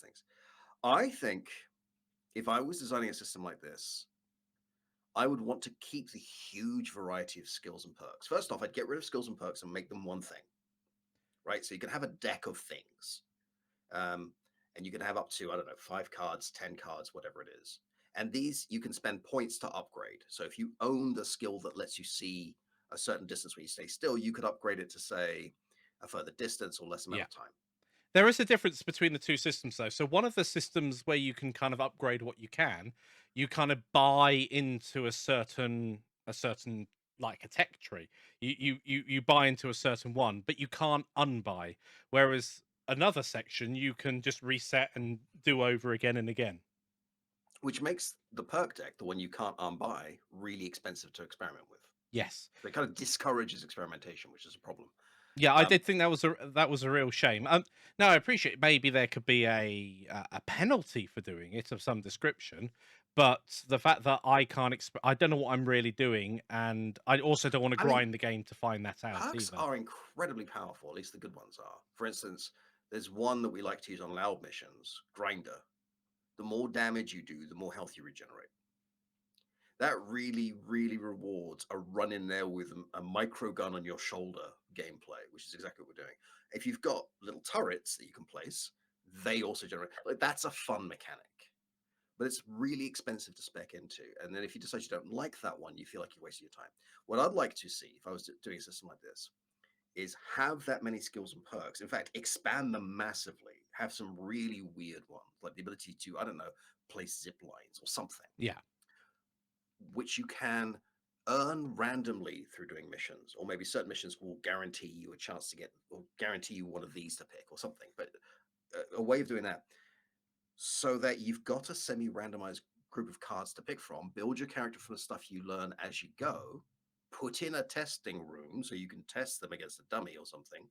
things. I think if I was designing a system like this, I would want to keep the huge variety of skills and perks. First off, I'd get rid of skills and perks and make them one thing, right? So you can have a deck of things, and you can have up to, I don't know, 5 cards, 10 cards, whatever it is. And these you can spend points to upgrade. So if you own the skill that lets you see a certain distance when you stay still, you could upgrade it to, say, a further distance or less amount Yeah. of time. There is a difference between the two systems, though. So one of the systems where you can kind of upgrade what you can, you kind of buy into a certain like a tech tree. You buy into a certain one, but you can't unbuy. Whereas another section you can just reset and do over again and again. Which makes the perk deck, the one you can't unbuy, really expensive to experiment with. Yes. So it kind of discourages experimentation, which is a problem. Yeah, I did think that was a real shame. No, I appreciate maybe there could be a penalty for doing it of some description, but the fact that I can't I don't know what I'm really doing, and I also don't want to I mean, grind the game to find that out perks either. are incredibly powerful, at least the good ones are. For instance, there's one that we like to use on loud missions, Grinder. The more damage you do, the more health you regenerate. That really, really rewards a run in there with a micro gun on your shoulder gameplay, which is exactly what we're doing. If you've got little turrets that you can place, they also generate. Like, that's a fun mechanic, but it's really expensive to spec into. And then if you decide you don't like that one, you feel like you're wasting your time. What I'd like to see if I was doing a system like this is have that many skills and perks. In fact, expand them massively. Have some really weird ones, like the ability to, I don't know, place zip lines or something, Yeah. which you can earn randomly through doing missions, or maybe certain missions will guarantee you a chance to get, or guarantee you one of these to pick or something. But a way of doing that so that you've got a semi-randomized group of cards to pick from, build your character from the stuff you learn as you go, put in a testing room so you can test them against a dummy or something.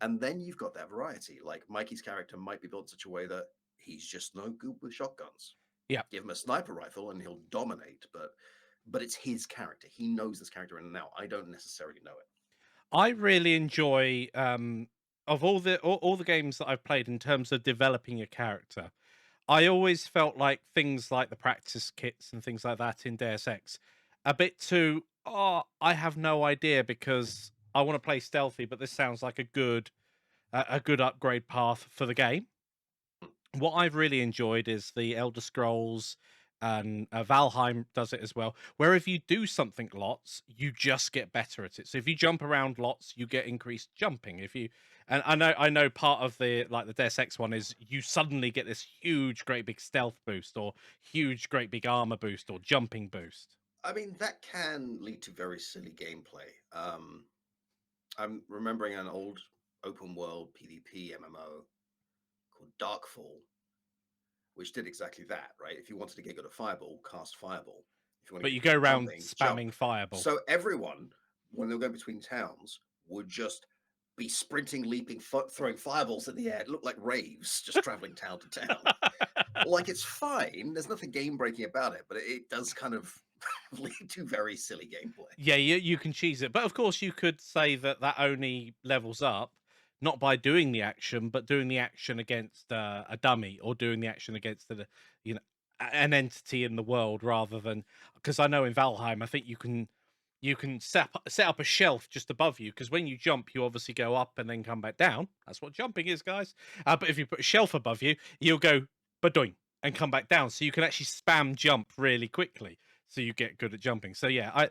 And then you've got that variety. Like Mikey's character might be built in such a way that he's just no good with shotguns. Yeah. Give him a sniper rifle and he'll dominate, but it's his character. He knows this character, and now I don't necessarily know it. I really enjoy of all the games that I've played in terms of developing a character. I always felt like things like the practice kits and things like that in Deus Ex a bit too. Oh, I have no idea because I want to play stealthy, but this sounds like a good upgrade path for the game. What I've really enjoyed is the Elder Scrolls, and Valheim does it as well. Where if you do something lots, you just get better at it. So if you jump around lots, you get increased jumping. If you and I know part of the like the Deus Ex one is you suddenly get this huge, great big stealth boost, or huge, great big armor boost, or jumping boost. I mean, that can lead to very silly gameplay. I'm remembering an old open world PvP MMO called Darkfall, which did exactly that, right? If you wanted to get good at Fireball, cast Fireball. If you want to But get you good go at around jumping, jump. spamming fireball. So everyone, when they were going between towns, would just be sprinting, leaping, throwing fireballs in the air. It looked like raves, just traveling town to town. Like, it's fine. There's nothing game breaking about it, but it does kind of lead to very silly gameplay. Yeah, you can cheese it, but of course you could say that only levels up not by doing the action, but doing the action against a dummy, or doing the action against you know an entity in the world, rather than, because I know in Valheim I think you can set up a shelf just above you, because when you jump you obviously go up and then come back down. That's what jumping is, guys. But if you put a shelf above you, you'll go badoing and come back down, so you can actually spam jump really quickly, so you get good at jumping. So yeah,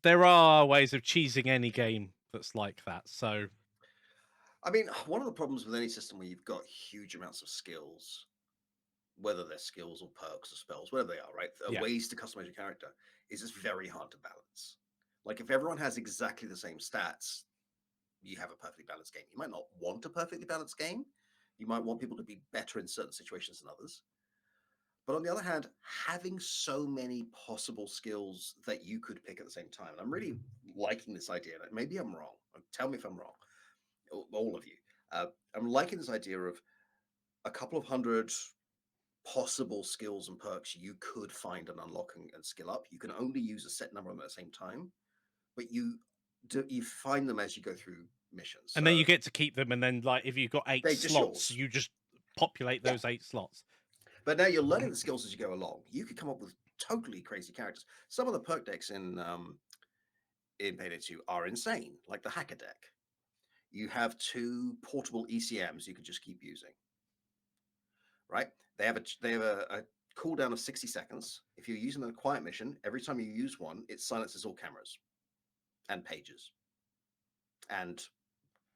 there are ways of cheesing any game that's like that. So I mean, one of the problems with any system where you've got huge amounts of skills, whether they're skills or perks or spells, whatever they are, right? yeah, Ways to customize your character is it's very hard to balance. Like, if everyone has exactly the same stats, you have a perfectly balanced game. You might not want a perfectly balanced game. You might want people to be better in certain situations than others. But on the other hand, having so many possible skills that you could pick at the same time, and I'm really liking this idea. Maybe I'm wrong. Tell me if I'm wrong, all of you. I'm liking this idea of a couple of hundred possible skills and perks you could find and unlock and skill up. You can only use a set number of them at the same time, but you find them as you go through missions. and then So you get to keep them, and then like if you've got 8 they're just slots, yours. you just populate Yeah. those 8 slots. But now you're learning the skills as you go along. You could come up with totally crazy characters. Some of the perk decks in Payday 2 are insane, like the Hacker deck. You have 2 portable ECMs you could just keep using. Right? They have a cooldown of 60 seconds. If you're using them in a quiet mission, every time you use one, it silences all cameras and pages and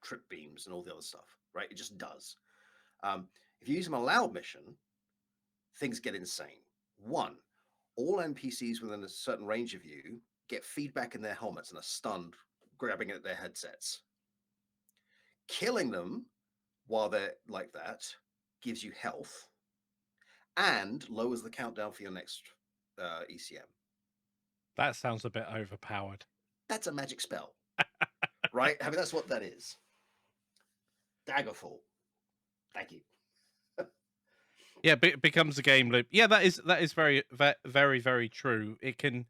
trip beams and all the other stuff. Right? It just does. If you use them in a loud mission, things get insane. One, all NPCs within a certain range of you get feedback in their helmets and are stunned, grabbing at their headsets. Killing them while they're like that gives you health and lowers the countdown for your next ECM. That sounds a bit overpowered. That's a magic spell, right? I mean, that's what that is. Daggerfall. Thank you. Yeah, it becomes a game loop. Yeah, that is very, very, very true. It can.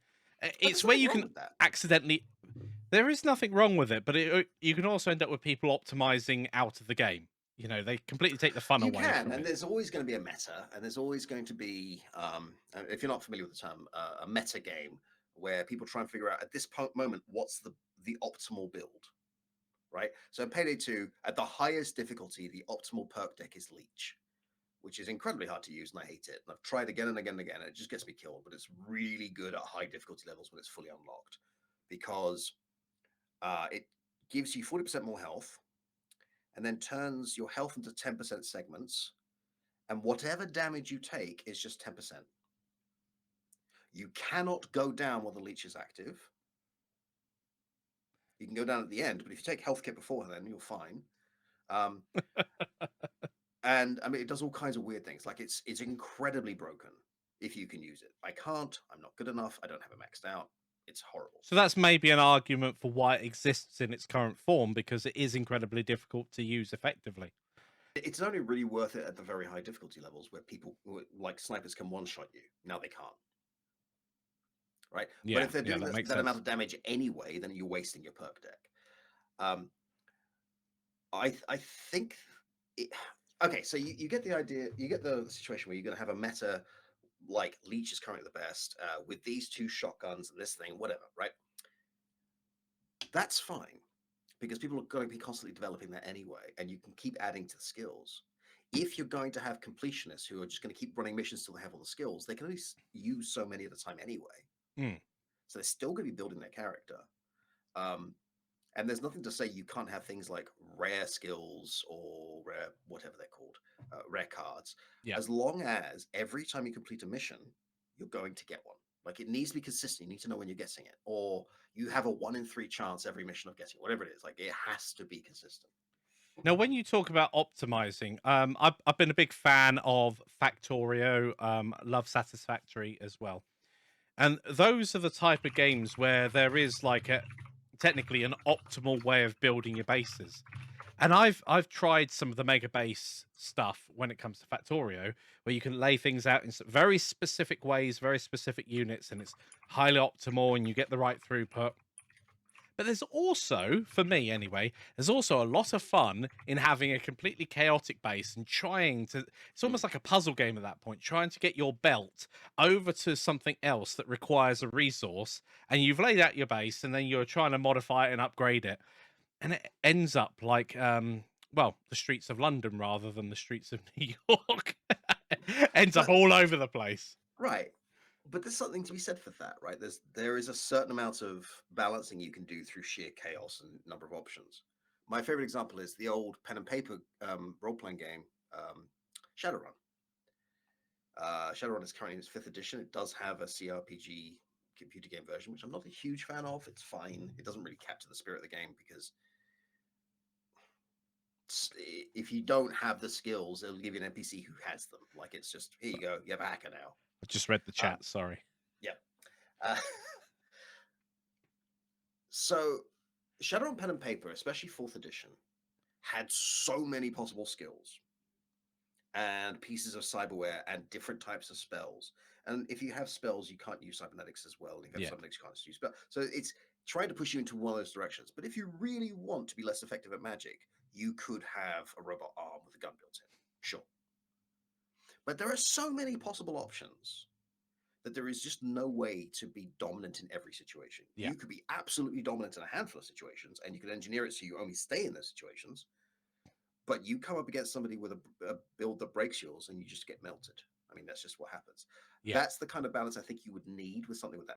It's where you can accidentally. There is nothing wrong with it, but you can also end up with people optimizing out of the game. You know, they completely take the fun away. You can, and there's always going to be a meta, and there's always going to be, if you're not familiar with the term, a meta game where people try and figure out at this moment what's the optimal build, right? So in Payday 2, at the highest difficulty, the optimal perk deck is Leech, which is incredibly hard to use, and I hate it. And I've tried again and again and again, and it just gets me killed. But it's really good at high difficulty levels when it's fully unlocked, because it gives you 40% more health, and then turns your health into 10% segments, and whatever damage you take is just 10%. You cannot go down while the leech is active. You can go down at the end, but if you take health kit before then, you're fine. And I mean, it does all kinds of weird things. Like it's incredibly broken if you can use it. I can't. I'm not good enough. I don't have it maxed out. It's horrible. So that's maybe an argument for why it exists in its current form, because it is incredibly difficult to use effectively. It's only really worth it at the very high difficulty levels where people like snipers can one-shot you. Now they can't. Right? Yeah, but if they're doing that amount sense. of damage anyway, then you're wasting your perk deck. I think okay, so you get the idea, you get the situation where you're going to have a meta like Leech is currently the best with these 2 shotguns and this thing, whatever, right? That's fine, because people are going to be constantly developing that anyway, and you can keep adding to the skills. If you're going to have completionists who are just going to keep running missions till they have all the skills, they can only use so many at a time anyway. So they're still going to be building their character. And there's nothing to say you can't have things like rare skills or rare, whatever they're called, rare cards. Yeah. As long as every time you complete a mission, you're going to get one. Like it needs to be consistent. You need to know when you're getting it. Or you have a 1 in 3 chance every mission of getting it, whatever it is. Like it has to be consistent. Now, when you talk about optimizing, I've been a big fan of Factorio, love Satisfactory as well. And those are the type of games where there is like technically an optimal way of building your bases. And I've tried some of the mega base stuff when it comes to Factorio, where you can lay things out in very specific ways, very specific units, and it's highly optimal and you get the right throughput. But there's also, for me anyway, there's also a lot of fun in having a completely chaotic base and trying to, it's almost like a puzzle game at that point, trying to get your belt over to something else that requires a resource. And you've laid out your base and then you're trying to modify it and upgrade it. And it ends up like, well, the streets of London rather than the streets of New York. Ends up all over the place. Right. But there's something to be said for that, right? There is a certain amount of balancing you can do through sheer chaos and number of options. My favorite example is the old pen and paper role-playing game, Shadowrun. Shadowrun is currently in its 5th edition. It does have a CRPG computer game version, which I'm not a huge fan of. It's fine. It doesn't really capture the spirit of the game because if you don't have the skills, it'll give you an NPC who has them. Like it's just, here you go, you have a hacker now. I just read the chat, sorry. Yeah. So Shadowrun Pen and Paper, especially 4th edition, had so many possible skills and pieces of cyberware and different types of spells. And if you have spells, you can't use cybernetics as well. And if you have cybernetics, you can't use spells. So it's trying to push you into one of those directions. But if you really want to be less effective at magic, you could have a robot arm with a gun built in. Sure. But there are so many possible options that there is just no way to be dominant in every situation. Yeah. You could be absolutely dominant in a handful of situations, and you could engineer it so you only stay in those situations. But you come up against somebody with a build that breaks yours, and you just get melted. I mean, that's just what happens. Yeah. That's the kind of balance I think you would need with something with that